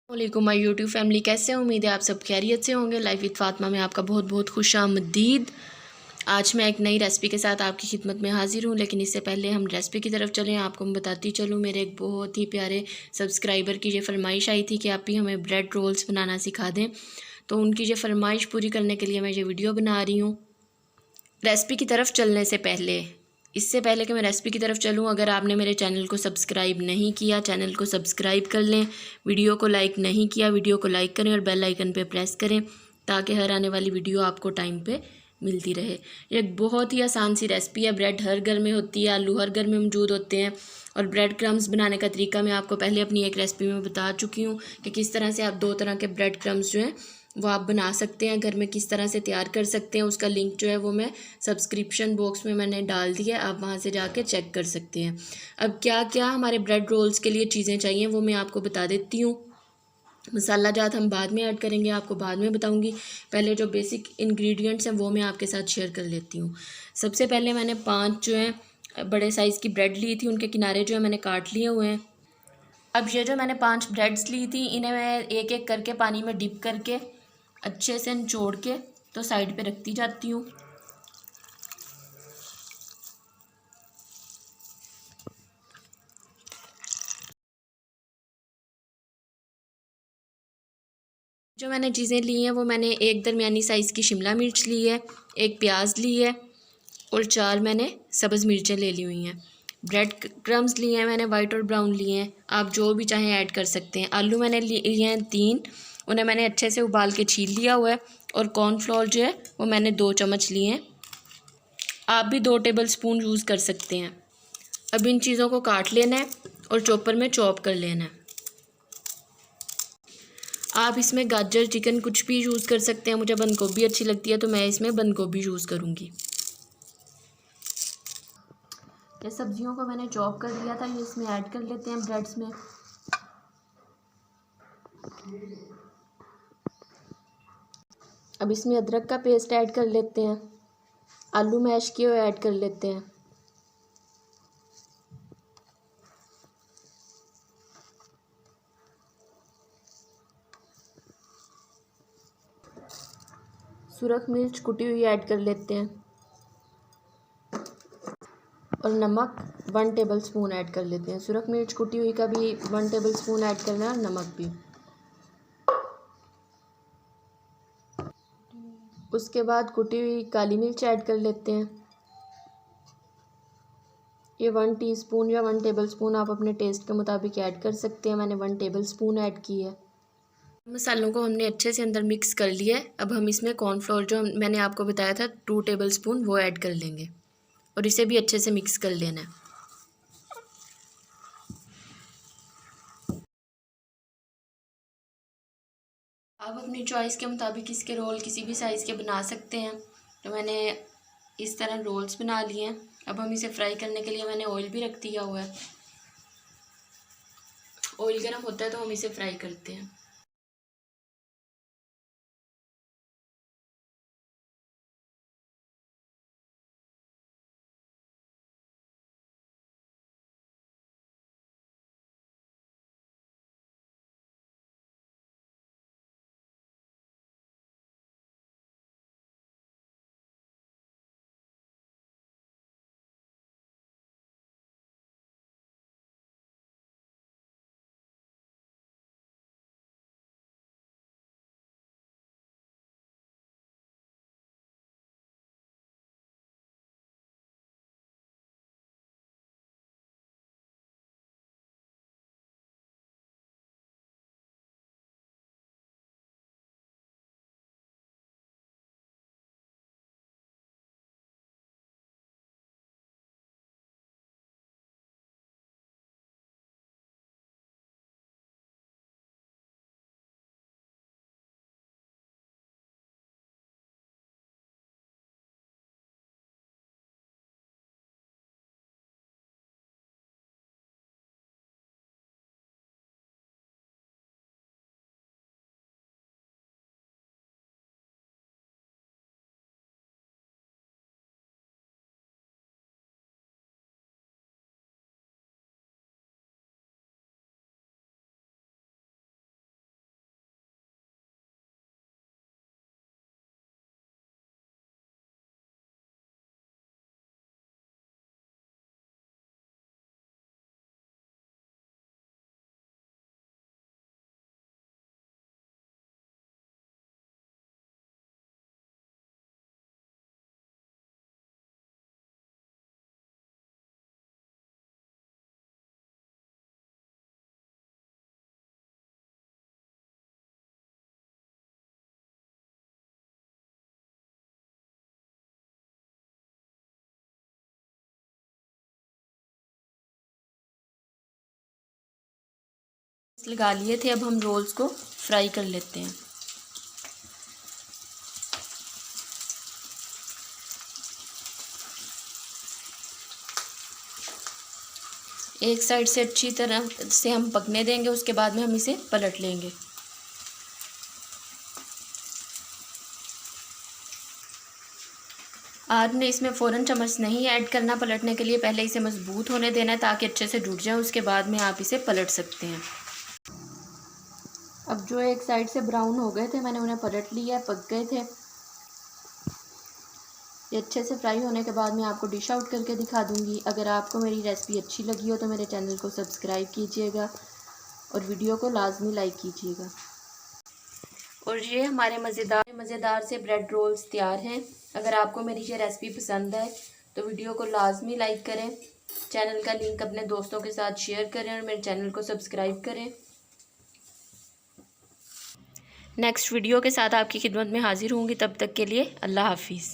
वालेकुम my YouTube family, कैसे हैं? उम्मीद है आप सब खैरियत से होंगे। लाइफ विद फातिमा में आपका बहुत बहुत खुशामदीद। आज मैं एक नई रेसिपी के साथ आपकी खिदमत में हाजिर हूं, लेकिन इससे पहले हम रेसिपी की तरफ चलें। आपको मैं बताती चलूं, मेरे एक बहुत ही प्यारे सब्सक्राइबर की ये फरमाइश आई थी कि आप भी हमें ब्रेड रोल्स बनाना सिखा दें। तो उनकी ये फरमाइश पूरी करने के लिए मैं ये वीडियो बना रही हूँ। रेसिपी की तरफ चलने से पहले, इससे पहले कि मैं रेसिपी की तरफ चलूँ, अगर आपने मेरे चैनल को सब्सक्राइब नहीं किया, चैनल को सब्सक्राइब कर लें। वीडियो को लाइक नहीं किया, वीडियो को लाइक करें और बेल आइकन पे प्रेस करें, ताकि हर आने वाली वीडियो आपको टाइम पे मिलती रहे। एक बहुत ही आसान सी रेसिपी है। ब्रेड हर घर में होती है, आलू हर घर में मौजूद होते हैं, और ब्रेड क्रम्स बनाने का तरीका मैं आपको पहले अपनी एक रेसिपी में बता चुकी हूँ कि किस तरह से आप 2 तरह के ब्रेड क्रम्स जो हैं वो आप बना सकते हैं, घर में किस तरह से तैयार कर सकते हैं। उसका लिंक जो है वो मैं सब्सक्रिप्शन बॉक्स में मैंने डाल दिया है, आप वहाँ से जाके चेक कर सकते हैं। अब क्या क्या हमारे ब्रेड रोल्स के लिए चीज़ें चाहिए वो मैं आपको बता देती हूँ। मसाला जात हम बाद में ऐड करेंगे, आपको बाद में बताऊंगी। पहले जो बेसिक इंग्रेडिएंट्स हैं वो मैं आपके साथ शेयर कर लेती हूँ। सबसे पहले मैंने 5 जो है बड़े साइज़ की ब्रेड ली थी, उनके किनारे जो है मैंने काट लिए हुए हैं। अब ये जो मैंने 5 ब्रेड्स ली थी, इन्हें मैं एक एक करके पानी में डिप करके अच्छे से निचोड़ के तो साइड पे रखती जाती हूँ। जो मैंने चीज़ें ली हैं वो मैंने एक दरमियानी साइज़ की शिमला मिर्च ली है, एक प्याज ली है और 4 मैंने सब्ज़ मिर्चें ले ली हुई हैं। ब्रेड क्रम्स लिए हैं मैंने, वाइट और ब्राउन लिए हैं, आप जो भी चाहें ऐड कर सकते हैं। आलू मैंने लिए हैं 3, उन्हें मैंने अच्छे से उबाल के छील लिया हुआ है। और कॉर्नफ्लोर जो है वो मैंने 2 चम्मच लिए हैं, आप भी 2 टेबल स्पून यूज़ कर सकते हैं। अब इन चीज़ों को काट लेना है और चॉपर में चॉप कर लेना है। आप इसमें गाजर, चिकन कुछ भी यूज़ कर सकते हैं। मुझे बंद गोभी अच्छी लगती है तो मैं इसमें बंद गोभी यूज़ करूँगी। ये सब्जियों को मैंने चॉप कर लिया था, ये इसमें ऐड कर लेते हैं ब्रेड्स में। अब इसमें अदरक का पेस्ट ऐड कर लेते हैं, आलू मैश किए हुए ऐड कर लेते हैं। सुरख मिर्च कुटी हुई ऐड कर लेते हैं और नमक 1 टेबल स्पून ऐड कर लेते हैं। सुरख मिर्च कुटी हुई का भी 1 टेबल स्पून ऐड करना है और नमक भी। उसके बाद कुटी हुई काली मिर्च ऐड कर लेते हैं। ये 1 टीस्पून या 1 टेबल स्पून आप अपने टेस्ट के मुताबिक ऐड कर सकते हैं। मैंने 1 टेबल स्पून ऐड की है। मसालों को हमने अच्छे से अंदर मिक्स कर लिया है। अब हम इसमें कॉर्नफ्लोर जो मैंने आपको बताया था 2 टेबल स्पून वो ऐड कर लेंगे और इसे भी अच्छे से मिक्स कर लेना है। आप अपनी चॉइस के मुताबिक इसके रोल किसी भी साइज़ के बना सकते हैं। तो मैंने इस तरह रोल्स बना लिए हैं। अब हम इसे फ्राई करने के लिए मैंने ऑयल भी रख दिया हुआ है। ऑयल गर्म होता है तो हम इसे फ्राई करते हैं। लगा लिए थे। अब हम रोल्स को फ्राई कर लेते हैं। एक साइड से अच्छी तरह से हम पकने देंगे, उसके बाद में हम इसे पलट लेंगे। आपने इसमें फ़ौरन चम्मच नहीं ऐड करना पलटने के लिए, पहले इसे मज़बूत होने देना है ताकि अच्छे से जुड़ जाए, उसके बाद में आप इसे पलट सकते हैं। अब जो एक साइड से ब्राउन हो गए थे मैंने उन्हें पलट लिया, पक गए थे। ये अच्छे से फ्राई होने के बाद मैं आपको डिश आउट करके दिखा दूँगी। अगर आपको मेरी रेसिपी अच्छी लगी हो तो मेरे चैनल को सब्सक्राइब कीजिएगा और वीडियो को लाजमी लाइक कीजिएगा। और ये हमारे मज़ेदार से ब्रेड रोल्स तैयार हैं। अगर आपको मेरी ये रेसिपी पसंद आए तो वीडियो को लाजमी लाइक करें, चैनल का लिंक अपने दोस्तों के साथ शेयर करें और मेरे चैनल को सब्सक्राइब करें। नेक्स्ट वीडियो के साथ आपकी खिदमत में हाजिर होंगी, तब तक के लिए अल्लाह हाफिज़।